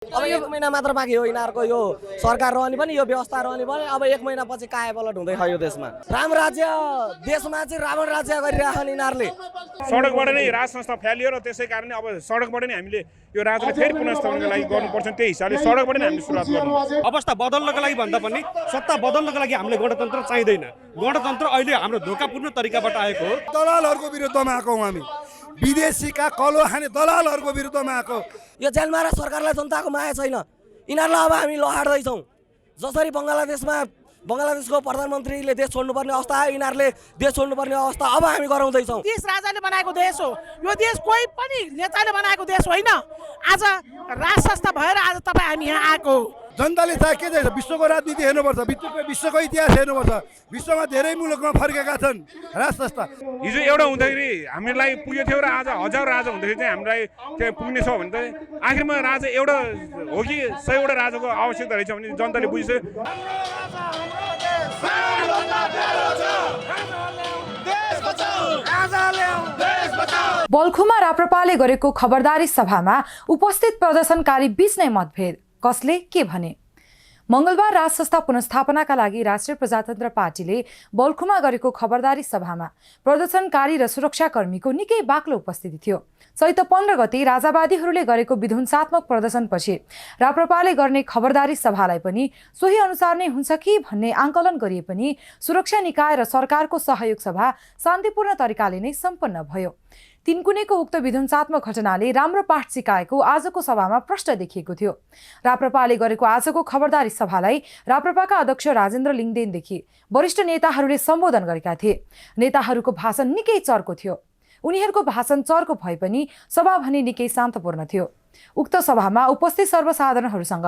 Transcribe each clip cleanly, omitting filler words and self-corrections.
अब 1 महिना मात्र बाँकी हो यिनीहरूको यो सरकार रहने पनि यो व्यवस्था रहने पनि अब 1 महिनापछि कायापलट हुँदैछ यो देशमा। राम राज्य देशमा चाहिँ रावण राज्य गरिराखन् यिनीहरूले। सडकबाट नै राज संस्था फैलियो र त्यसै कारणले अब सडकबाट नै हामीले यो राज्यले फेरि पुनर्स्थापनको लागि गर्नुपर्छ। त्यही हिसाबले सडकबाट नै हामीले सुरुवात गर्नु। अवस्था बदल्नको लागि भन्दा पनि सत्ता बदल्नको लागि हामीले गणतन्त्र चाहिँदैन। गणतन्त्र अहिले हाम्रो धोकापूर्ण तरिकाबाट आएको हो। दलालहरूको विरुद्धमा आएको हौँ हामी, विदेशीका कलो खाने दलालहरूको विरुद्धमा आएको। यो जेलमा र सरकारलाई जनताको माया छैन। यिनीहरूलाई अब हामी लहाड्दैछौँ। जसरी बङ्गलादेशको प्रधानमन्त्रीले देश छोड्नुपर्ने अवस्था आयो, यिनीहरूले देश छोड्नुपर्ने अवस्था अब हामी गराउँदैछौँ। देश राजाले बनाएको देश हो यो देश, कोही पनि नेताले बनाएको देश होइन। आज राज संस्था भएर आज तपाईँ हामी यहाँ आएको। जनताले चाहिँ के चाहिन्छ? विश्वको राजनीति हेर्नुपर्छ, विश्वको इतिहास हेर्नुपर्छ। विश्वमा धेरै मुलुकमा फर्केका छन् राज संस्था। हिजो एउटा हुँदाखेरि हामीलाई पुग्यो थियो र आज हजार राजा हुँदाखेरि चाहिँ हामीलाई त्यहाँ पुग्ने छ भने चाहिँ आखिरमा राजा एउटा हो कि 100वटा राजाको आवश्यकता रहेछ भने जनताले बुझ्छ। बल्खुमा राप्रपाले गरेको खबरदारी सभामा उपस्थित प्रदर्शनकारी बीच नै मतभेद। कसले के भने? मंगलबार राज संस्था पुनर्स्थापनाका लागि राष्ट्रिय प्रजातन्त्र पार्टीले बल्खुमा गरेको खबरदारी सभामा प्रदर्शनकारी र सुरक्षाकर्मीको निकै बाक्लो उपस्थिति थियो। चैत 15 गते राजावादीहरूले गरेको विध्वंसात्मक प्रदर्शनपछि राप्रपाले गर्ने खबरदारी सभालाई पनि सोही अनुसार नै हुन्छ कि भन्ने आंकलन गरिए पनि सुरक्षा निकाय र सरकारको सहयोग सभा शान्तिपूर्ण तरिकाले नै सम्पन्न भयो। तिनकुनेको उक्त विध्वंसात्मक घटनाले राम्रो पाठ सिकाएको आजको सभामा प्रश्न देखिएको थियो। राप्रपाले गरेको आजको खबरदारी सभालाई राप्रपाका अध्यक्ष राजेन्द्र लिङदेनदेखि वरिष्ठ नेताहरूले सम्बोधन गरेका थिए। नेताहरूको भाषण निकै चर्को थियो। उनीहरूको भाषण चर्को भए पनि सभा भने निकै शान्तपूर्ण थियो। उक्त सभामा उपस्थित सर्वसाधारणहरूसँग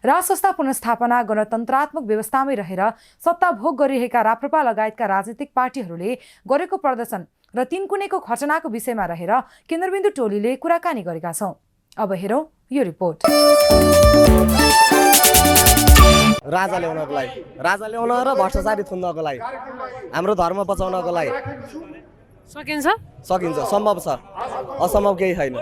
राज संस्था पुनर्स्थापना गणतन्त्रात्मक व्यवस्थामै रहेर सत्ता भोग गरिरहेका राप्रपा लगायतका राजनीतिक पार्टीहरूले गरेको प्रदर्शन र तिनकुनेको घटनाको विषयमा रहेर केन्द्रबिन्दु टोलीले कुराकानी गरेका छौं। अब हेरौं यो रिपोर्ट। राजा ल्याउन र भ्रष्टाचारी थुन्नको लागि, हाम्रो धर्म बचाउनको लागि सकिन्छ, सम्भव छ, असम्भव केही छैन।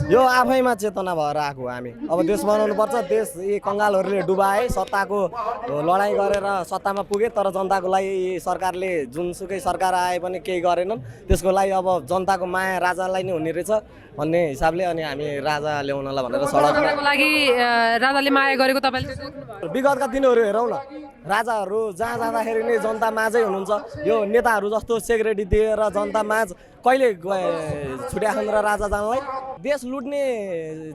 यो आफैमा चेतना भएर आएको हामी। अब देश बनाउनु पर्छ। देश यी कङ्गालहरूले डुबाए, सत्ताको लडाइँ गरेर सत्तामा पुगे, तर जनताको लागि सरकारले जुनसुकै सरकार आए पनि केही गरेनन्। त्यसको लागि अब जनताको माया राजालाई नै हुने रहेछ भन्ने हिसाबले अनि हामी राजा ल्याउनलाई भनेर सडकको लागि राजाले माया गरेको तपाईले विगतका दिनहरू हेरौँ न। राजाहरू जहाँ जाँदाखेरि नै जनता माझै हुनुहुन्छ। यो नेताहरू जस्तो सेक्युरिटी दिएर जनता माझ कहिले छुट्याखन् र राजा जानलाई? देश लुट्ने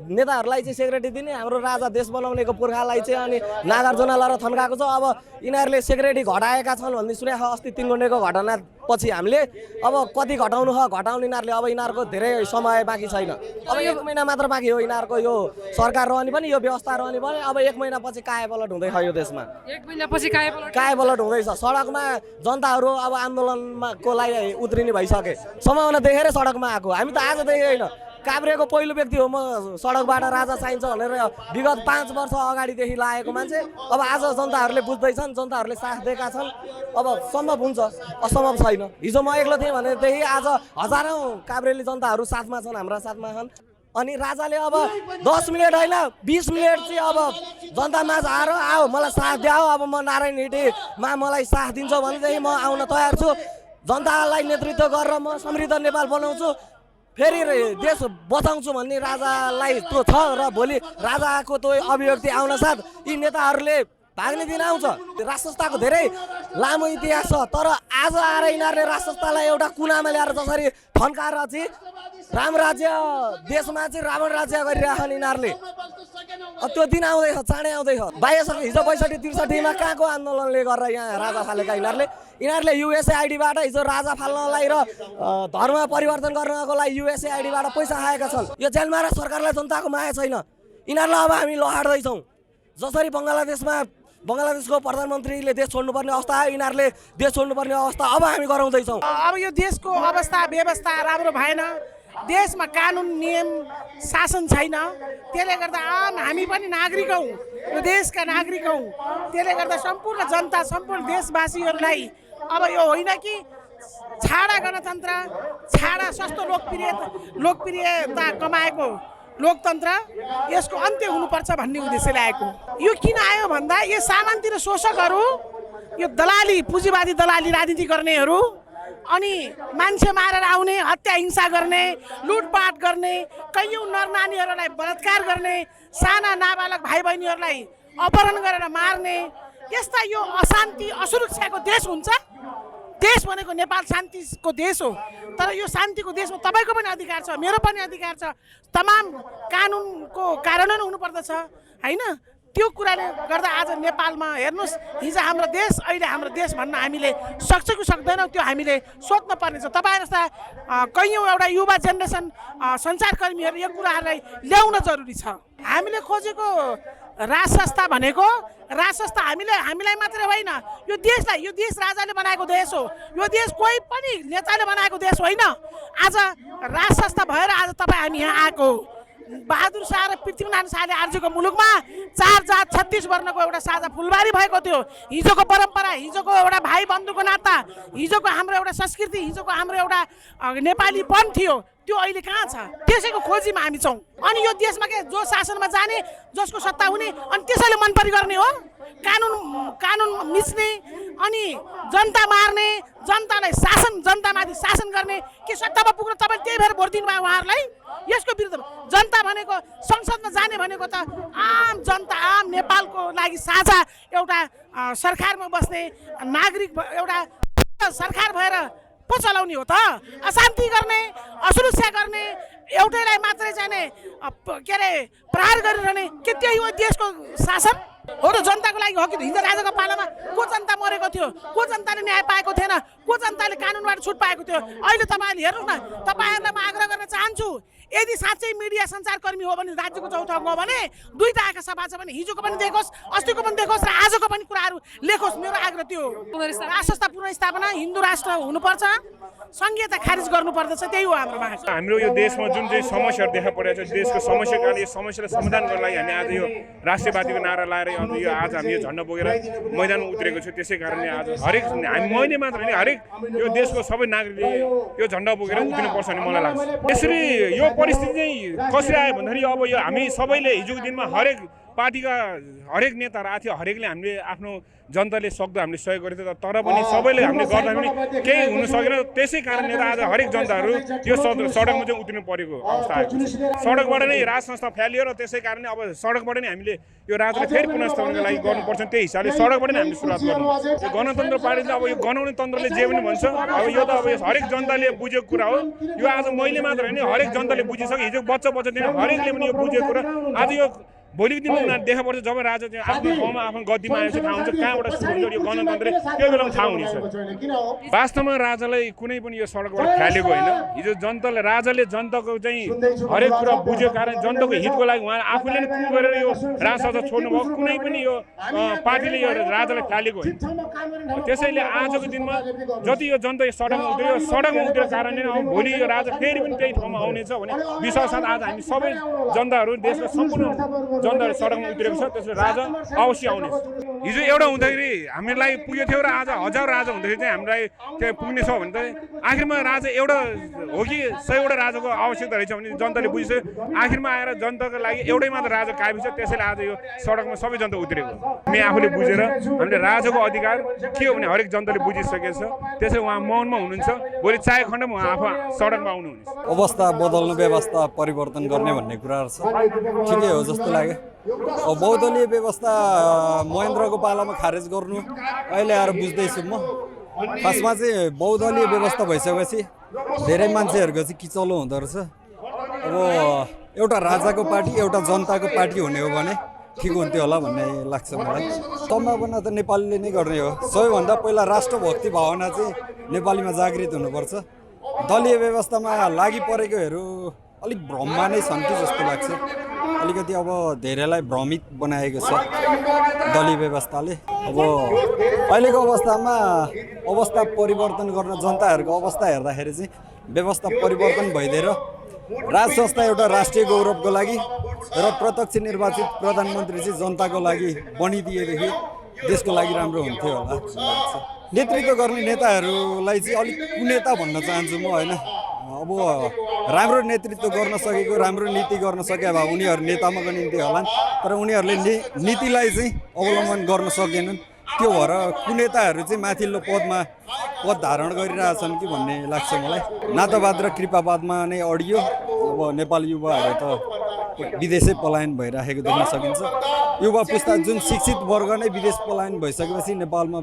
नेताहरूलाई चाहिँ सेक्युरिटी दिने, हाम्रो राजा देश बनाउनेको पुर्खालाई चाहिँ अनि नागार्जुन लहर थन्काएको छ। अब यिनीहरूले सेक्युरिटी घटाएका छन् भन्ने सुने अस्ति तिनकुनेको घटना पछि हामीले। अब कति घटाउनु छ घटाउने यिनीहरूले। अब यिनीहरूको धेरै समय बाँकी छैन। अब 1 महिना मात्र बाँकी हो यिनीहरूको यो सरकार रहने पनि यो व्यवस्था रहने पनि। अब 1 महिनापछि कायापलट हुँदैछ यो देशमा। 1 महिनापछि कायापलट हुँदैछ। सडकमा जनताहरू अब आन्दोलनको लागि उत्रिने भइसके। सम्भावना देखेर सडकमा आएको। हामी त आज देखेन। काभ्रेको पहिलो व्यक्ति हो म सडकबाट राजा चाहिन्छ भनेर विगत 5 वर्ष अगाडिदेखि लागेको मान्छे। अब आज जनताहरूले बुझ्दैछन्, जनताहरूले साथ दिएका छन्। अब सम्भव हुन्छ, असम्भव छैन। हिजो म एक्लो थिएँ भनेदेखि आज हजारौँ काभ्रेली जनताहरू साथमा छन्, हाम्रा साथमा छन्। अनि राजाले अब 10 मिनट होइन 20 मिनट चाहिँ अब जनतामाझ आएर आओ मलाई साथ द्याऊ, अब म नारायण हिँडेमा मलाई साथ दिन्छ भनेदेखि म आउन तयार छु। जनतालाई नेतृत्व गरेर म समृद्ध नेपाल बनाउँछु, फेरि देश बचाउँछु भन्ने राजालाई त्यो छ। र भोलि राजाको त्यो अभिव्यक्ति आउन साथ यी नेताहरूले भाग्ने दिन आउँछ। राज संस्थाको धेरै लामो इतिहास छ, तर आज आएर यिनीहरूले राज संस्थालाई एउटा कुनामा ल्याएर जसरी थन्काएर चाहिँ राम राज्य देशमा चाहिँ रावण राज्य गरिराखन् यिनीहरूले। त्यो दिन आउँदैछ, चाँडै आउँदैछ। 22 हिजो 62-63 मा कहाँको आन्दोलनले गरेर यहाँ राजा फालेका यिनीहरूले युएसए आइडीबाट हिजो राजा फाल्नलाई र धर्म परिवर्तन गर्नको लागि युएसए आइडीबाट पैसा खाएका छन्। यो जेलमा र सरकारलाई जनताको माया छैन। यिनीहरूलाई अब हामी लहाड्दैछौँ। जसरी बङ्गलादेशको प्रधानमन्त्रीले देश छोड्नुपर्ने अवस्था आयो, यिनीहरूले देश छोड्नुपर्ने अवस्था अब हामी गराउँदैछौँ। अब यो देशको अवस्था व्यवस्था राम्रो भएन। देशमा कानुन नियम शासन छैन। त्यसले गर्दा हामी पनि नागरिक हौँ, यो देशका नागरिक हौँ। त्यसले गर्दा सम्पूर्ण जनता, सम्पूर्ण देशवासीहरूलाई अब यो होइन कि छाडा गणतन्त्र, छाडा सस्तो लोकप्रियता कमाएको लोकतन्त्र यसको अन्त्य हुनुपर्छ भन्ने उद्देश्यले आएको। यो किन आयो भन्दा यो सामान्य शोषकहरू, यो दलाली पुँजीवादी दलाली राजनीति गर्नेहरू, अनि मान्छे मारेर आउने, हत्या हिंसा गर्ने, लुटपाट गर्ने, कैयौँ नरनानीहरूलाई बलात्कार गर्ने, साना नाबालक भाइ बहिनीहरूलाई अपहरण गरेर मार्ने, यस्ता यो अशान्ति असुरक्षाको देश हुन्छ। देश भनेको नेपाल शान्तिको देश हो, तर यो शान्तिको देशमा तपाईँको पनि अधिकार छ, मेरो पनि अधिकार छ, तमाम कानुनको कार्यान्वयन हुनुपर्दछ होइन। त्यो कुराले गर्दा आज नेपालमा हेर्नुहोस्, हिजो हाम्रो देश अहिले हाम्रो देश भन्न हामीले सक्छ कि सक्दैनौँ त्यो हामीले सोध्न पर्नेछ। तपाईँहरू जस्ता कैयौँ एउटा युवा जेनेरेसन सञ्चारकर्मीहरू यो कुराहरूलाई ल्याउन जरुरी छ। हामीले खोजेको राज संस्था भनेको राज संस्था हामीलाई मात्रै होइन, यो देश राजाले बनाएको देश हो। यो देश कोही पनि नेताले बनाएको देश होइन। आज राज संस्था भएर आज तपाईँ हामी यहाँ आएको। बहादुर शाह र पृथ्वीनारायण शाहले आर्जेको मुलुकमा 4 जात 36 वर्णको एउटा साझा फुलबारी भएको थियो। हिजोको परम्परा, हिजोको एउटा भाइ बन्धुको नाता, हिजोको हाम्रो एउटा संस्कृति, हिजोको हाम्रो एउटा नेपालीपन थियो, त्यो अहिले कहाँ छ? त्यसैको खोजीमा हामी छौँ। अनि यो देशमा के जो शासनमा जाने, जसको सत्ता हुने, अनि त्यसैले मनपरी गर्ने हो। कानुन मिच्ने अनि जनता मार्ने, जनतालाई जनतामाथि शासन गर्ने के सत्तामा पुग्न तपाईँले त्यही भएर भोट दिनुभयो उहाँहरूलाई। यसको विरुद्ध जनता भनेको संसदमा जाने भनेको त आम जनता, आम नेपालको लागि साझा एउटा सरकारमा बस्ने नागरिक, एउटा सरकार भएर पो चलाउने हो त। अशान्ति गर्ने, असुरक्षा गर्ने, एउटैलाई मात्रै चाहिने के अरे प्रहार गरिरहने के त्यही हो देशको शासन हो र? जनताको लागि हो कि? हिजो राजाको पालामा को जनता मरेको थियो, को जनताले न्याय पाएको थिएन, को जनताले कानुनबाट छुट पाएको थियो? अहिले तपाईँहरूले हेर्नुहोस् न, तपाईँहरूलाई म आग्रह गर्न चाहन्छु, यदि साँच्चै मिडिया सञ्चारकर्मी हो भने राज्यको चौथो अङ्ग हो भने दुईटा आँखा सफा छ भने हिजोको पनि देखोस्, अस्तिको पनि देखोस् र आजको पनि कुराहरू लेखोस्। मेरो आग्रह त्यो हो। राज संस्था पुनर्स्थापना, हिन्दू राष्ट्र हुनुपर्छ, संघीयता खारिज गर्नुपर्दछ, त्यही हो हाम्रो माग। हाम्रो यो देशमा जुन चाहिँ समस्याहरू देखा परेको छ, देशको समस्याको कारण यो समस्यालाई समाधान गर्न लागि हामी आज यो राष्ट्रियवादीको नारा लाएर आज हामी यो झन्डा बोकेर मैदानमा उत्रेको छु। त्यसै कारणले आज हरेक मैले मात्र होइन, हरेक यो देशको सबै नागरिकले यो झन्डा बोकेर उत्रिनुपर्छ भन्ने मलाई लाग्छ। यसरी यो परिस्थिति चाहिँ कसरी आयो भन्दाखेरि अब यो हामी सबैले हिजोको दिनमा हरेक पार्टीका हरेक नेताहरू आएको थियो, हरेकले हामीले आफ्नो जनताले सक्दो हामीले सहयोग गरेको थियो, तर पनि सबैले हामीले गर्दा पनि केही हुन सकेन। त्यसै कारणले आज हरेक जनताहरू यो सडकमा चाहिँ उत्रिनु परेको अवस्था आएको छ। सडकबाट नै राज संस्था फैलियो र त्यसै कारणले अब सडकबाट नै हामीले यो राज्यलाई फेरि पुनर्स्थापनाको लागि गर्नुपर्छ। त्यही हिसाबले सडकबाट नै हामीले सुरुवात गर्नु। यो गणतन्त्र पार्टीले अब यो गनाउने तन्त्रले जे पनि भन्छ, अब यो त अब हरेक जनताले बुझेको कुरा हो। यो आज मैले मात्र होइन, हरेक जनताले बुझिसक्यो। हिजो बच्चादेखि हरेकले पनि यो बुझेको कुरा। आज यो भोलिको दिनमा उनीहरू देखा पर्छ जब राजा चाहिँ आफ्नो ठाउँमा आफ्नो गद्दीमा आएपछि थाहा हुन्छ कहाँबाट सुरु हुन्छ यो गणतन्त्र, त्यो बेलामा थाहा हुनेछ। वास्तवमा राजालाई कुनै पनि यो सडकबाट फ्यालेको होइन। हिजो जनताले राजाले जनताको चाहिँ हरेक कुरा बुझेको कारण जनताको हितको लागि उहाँ आफूले नै कुन गरेर यो राजसभा छोड्नुभयो। कुनै पनि यो पार्टीले यो राजालाई फ्यालेको होइन। त्यसैले आजको दिनमा जति यो जनता यो सडकमा उत्रेको कारणले अब भोलि यो राजा फेरि पनि त्यही ठाउँमा आउनेछ भने विश्वास साथ आज हामी सबै जनताहरू देशका सम्पूर्ण जनताहरू सडकमा उत्रेको छ। त्यसले राजा अवश्य आउनेछ। हिजो एउटा हुँदाखेरि हामीलाई पुगेको थियो र आज हजार राजा हुँदाखेरि चाहिँ हामीलाई त्यहाँ पुग्ने छ भने त आखिरमा राजा एउटा हो कि 100वटा राजाको आवश्यकता रहेछ भने जनताले बुझिसक्यो। आखिरमा आएर जनताको लागि एउटै मात्र राजा काबी छ। त्यसैले आज यो सडकमा सबै जनता उत्रेको। हामी आफूले बुझेर हामीले राजाको अधिकार के हो भने हरेक जनताले बुझिसकेको छ। त्यसैले उहाँ मौनमा हुनुहुन्छ। भोलि चाहे खण्डमा उहाँ आफू सडकमा आउनुहुनेछ। अवस्था बदल्नु, व्यवस्था परिवर्तन गर्ने भन्ने कुराहरू छ, ठिकै हो जस्तो लाग्यो। बहुदलीय व्यवस्था महेन्द्रको पालामा खारेज गर्नु अहिले आएर बुझ्दैछु म। खासमा चाहिँ बहुदलीय व्यवस्था भइसकेपछि धेरै मान्छेहरूको चाहिँ किचलो हुँदो रहेछ। अब एउटा राजाको पार्टी एउटा जनताको पार्टी हुने हो भने ठिक हुन्थ्यो होला भन्ने लाग्छ मलाई। सम्भावना त नेपालीले नै गर्ने हो। सबैभन्दा पहिला राष्ट्रभक्ति भावना चाहिँ नेपालीमा जागृत हुनुपर्छ। दलीय व्यवस्थामा लागि परेकोहरू अलिक भ्रममा नै छन् कि जस्तो लाग्छ। अलिकति अब धेरैलाई भ्रमित बनाएको छ दलीय व्यवस्थाले। अब अहिलेको अवस्थामा अवस्था परिवर्तन गर्न जनताहरूको अवस्था हेर्दाखेरि चाहिँ व्यवस्था परिवर्तन भइदिएर राज संस्था एउटा राष्ट्रिय गौरवको लागि र प्रत्यक्ष निर्वाचित प्रधानमन्त्री चाहिँ जनताको लागि बनिदिएदेखि देशको लागि राम्रो हुन्थ्यो होला। नेतृत्व गर्ने नेताहरूलाई चाहिँ अलिक कुनेता भन्न चाहन्छु म होइन। अब राम्रो नेतृत्व गर्न सकेको, राम्रो नीति गर्न सके भए उनीहरू नेतामाको निम्ति होलान्, तर उनीहरूले नीतिलाई चाहिँ अवलम्बन गर्न सकेनन्। त्यो भएर कुनेताहरू चाहिँ माथिल्लो पद धारण गरिरहेछन् कि भन्ने लाग्छ मलाई। नातावाद र कृपावादमा नै अडियो अब नेपाली युवाहरू त विदेशै पलायन भइराखेको देख्न सकिन्छ। युवा पुस्ता जुन शिक्षित वर्ग नै विदेश पलायन भइसकेपछि नेपालमा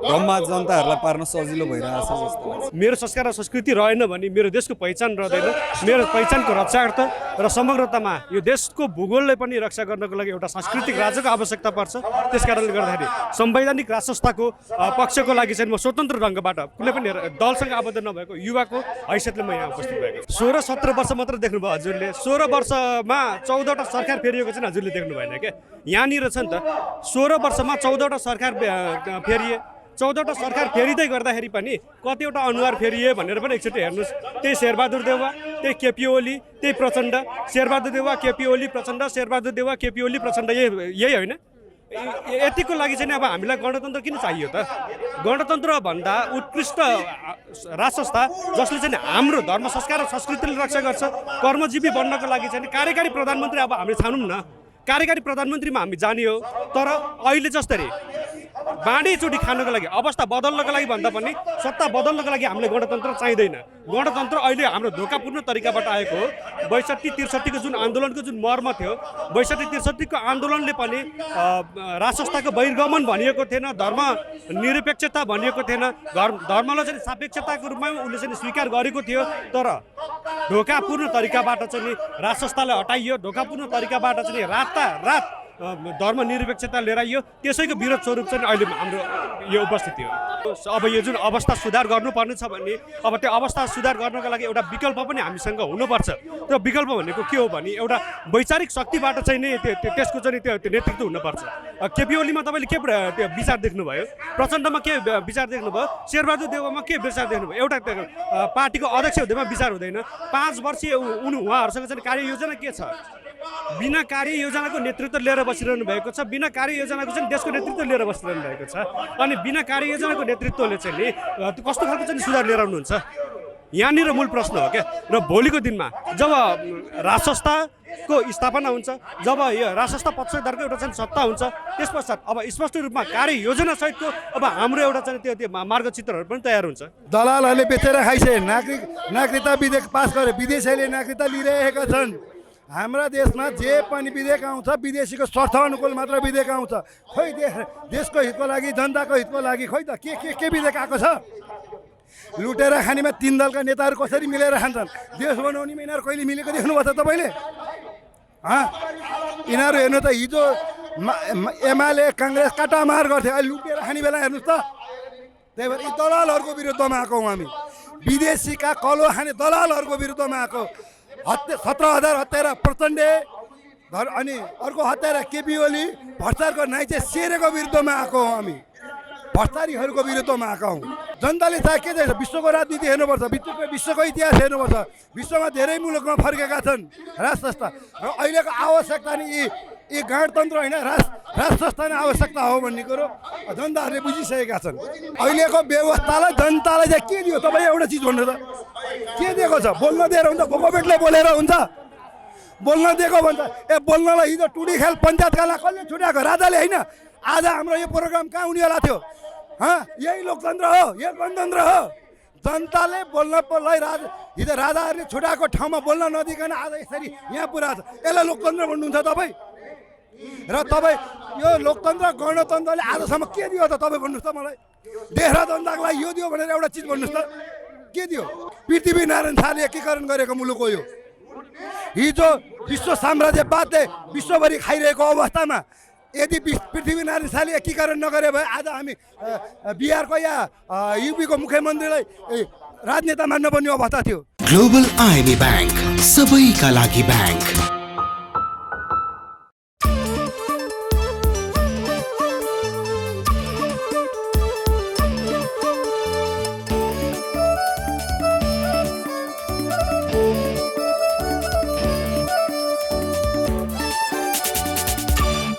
भ्रममा जनताहरूलाई पार्न सजिलो भइरहेछ जस्तो लाग्छ। मेरो संस्कार र संस्कृति रहेन भने मेरो देशको पहिचान रहँदैन। मेरो पहिचानको रक्षार्थ र समग्रतामा यो देशको भूगोललाई पनि रक्षा गर्नको लागि एउटा सांस्कृतिक राज्यको आवश्यकता पर्छ। त्यस कारणले गर्दाखेरि संवैधानिक राज संस्थाको पक्षको लागि चाहिँ म स्वतन्त्र ढङ्गबाट कुनै पनि दलसँग आबद्ध नभएको युवाको हैसियतले म यहाँ उपस्थित भएको छु। 16-17 वर्ष मात्र देख्नुभयो हजुरले। 16 वर्षमा 14वटा सरकार फेरिएको चाहिँ हजुरले देख्नु भएन क्या। यहाँनिर छ नि त 16 वर्षमा 14वटा सरकार फेरिए। 14वटा सरकार फेरिँदै गर्दाखेरि पनि कतिवटा अनुहार फेरिए भनेर पनि एकचोटि हेर्नुहोस्। त्यही शेरबहादुर देउवा, त्यही केपी ओली, त्यही प्रचण्ड, शेरबहादुर देउवा, केपी ओली, प्रचण्ड, शेरबहादुर देउवा, केपी ओली, प्रचण्ड, यही होइन? यतिको लागि चाहिँ अब हामीलाई गणतन्त्र किन चाहियो त? गणतन्त्र भन्दा उत्कृष्ट राज संस्था जसले चाहिँ हाम्रो धर्म संस्कार र संस्कृतिले रक्षा गर्छ, कर्मजीवी बन्नको लागि चाहिँ कार्यकारी प्रधानमन्त्री अब हामीले छानौँ न। कार्यकारी प्रधानमन्त्रीमा हामी जाने हो, तर अहिले जसरी बाँडीचुटी खानको लागि अवस्था बदल्नको लागि भन्दा पनि सत्ता बदल्नको लागि हामीले गणतन्त्र चाहिँदैन। गणतन्त्र अहिले हाम्रो धोकापूर्ण तरिकाबाट आएको हो। 62-63 जुन आन्दोलनको जुन मर्म थियो, 62-63 आन्दोलनले पनि राज संस्थाको बहिर्गमन भनिएको थिएन, धर्म निरपेक्षता भनिएको थिएन, धर्मलाई चाहिँ सापेक्षताको रूपमा उसले चाहिँ स्वीकार गरेको थियो। तर ढोकापूर्ण तरिकाबाट चाहिँ राज संस्थालाई हटाइयो, ढोकापूर्ण तरिकाबाट चाहिँ रात धर्म निरपेक्षता लिएर आइयो। त्यसैको विरोध स्वरूप चाहिँ अहिले हाम्रो यो उपस्थिति हो। अब यो जुन अवस्था सुधार गर्नुपर्ने छ भने अब त्यो अवस्था सुधार गर्नको लागि एउटा विकल्प पनि हामीसँग हुनुपर्छ। त्यो विकल्प भनेको के हो भने एउटा वैचारिक शक्तिबाट चाहिँ नै त्यसको चाहिँ त्यो नेतृत्व हुनुपर्छ। केपी ओलीमा तपाईँले के त्यो विचार देख्नुभयो? प्रचण्डमा के विचार देख्नुभयो? शेरबहादुर देउवामा के विचार देख्नुभयो? एउटा पार्टीको अध्यक्ष हुँदैमा विचार हुँदैन। 5 वर्षीय उहाँहरूसँग चाहिँ कार्ययोजना के छ? बिना कार्ययोजनाको नेतृत्व लिएर बसिरहनु भएको छ। बिना कार्ययोजनाको चाहिँ देशको नेतृत्व लिएर बसिरहनु भएको छ। अनि बिना कार्ययोजनाको नेतृत्वले चाहिँ कस्तो खालको चाहिँ सुधार लिएर आउनुहुन्छ? यहाँनिर मूल प्रश्न हो क्या। र भोलिको दिनमा जब राज संस्थाको स्थापना हुन्छ, जब यो राज संस्था पक्षधरको एउटा चाहिँ सत्ता हुन्छ, त्यस पश्चात अब स्पष्ट रूपमा कार्ययोजना सहितको अब हाम्रो एउटा चाहिँ त्यो मार्गचित्रहरू पनि तयार हुन्छ। दलालहरूले बेचेर खाइसे नागरिकता विधेयक पास गरे, विदेशीले नागरिकता लिइरहेका छन्। हाम्रा देशमा जे पनि विधेयक आउँछ विदेशीको स्वार्थ अनुकूल मात्र विधेयक आउँछ। खोइ देशको हितको लागि, जनताको हितको लागि खोइ त के विधेयक आएको छ? लुटेर खानेमा 3 दलका नेताहरू कसरी मिलेर खान्छन्? देश बनाउनेमा यिनीहरू कहिले मिलेको देख्नुभयो त तपाईँले? यिनीहरू हेर्नु त हिजो एमाले काङ्ग्रेस काटामार गर्थे, अहिले लुटेर खाने बेला हेर्नुहोस् त। त्यही भएर यी दलालहरूको विरुद्धमा आएको हौँ हामी। विदेशीका कलो खाने दलालहरूको विरुद्धमा आएको। 17,000 हत्यारा प्रचण्ड, अनि अर्को हत्यारा केपी ओली, भ्रष्टाचारको नाइचे शेरेको विरुद्धमा आएको हौँ हामी। भ्रष्टाचारीहरूको विरुद्धमा आएको हौँ। जनताले चाहिँ के चाहिन्छ? विश्वको राजनीति हेर्नुपर्छ, विश्वको इतिहास हेर्नुपर्छ। विश्वमा धेरै मुलुकमा फर्केका छन् राज संस्था, र अहिलेको आवश्यकता नि यी गणतन्त्र होइन, राज संस्था नै आवश्यकता हो भन्ने कुरो जनताहरूले बुझिसकेका छन्। अहिलेको व्यवस्थालाई जनतालाई चाहिँ के दियो? तपाईँ एउटा चिज भन्नु त, के दिएको छ? बोल्न दिएर हुन्छ? भोकोपेटले बोलेर हुन्छ? बोल्न दिएको भन्छ ए बोल्नलाई हिजो टुडी खेल पञ्चायतकालाई कसले छुट्याएको? राजाले होइन। आज हाम्रो यो प्रोग्राम कहाँ हुनेवाला थियो? यही लोकतन्त्र हो, यही गणतन्त्र हो। जनताले बोल्नलाई हिजो राजाहरूले छुट्याएको ठाउँमा बोल्न नदिकन आज यसरी यहाँ पुऱ्याएको छ। यसलाई लोकतन्त्र भन्नुहुन्छ तपाईँ? र तपाईँ यो लोकतन्त्र गणतन्त्रले आजसम्म के दियो त? तपाईँ भन्नुहोस् त मलाई। देश र जनताको लागि यो दियो भनेर एउटा चिज भन्नुहोस् त, के दियो? पृथ्वीनारायण शाहले एकीकरण गरेको मुलुक हो यो। हिजो विश्व साम्राज्यवादले विश्वभरि खाइरहेको अवस्थामा यदि पृथ्वीनारायण शाहले एकीकरण नगरे भए आज हामी बिहारको या युपीको मुख्यमन्त्रीलाई राजनेता मान्नुपर्ने अवस्था थियो। ग्लोबल आइएमए बैंक सबैका लागि बैंक।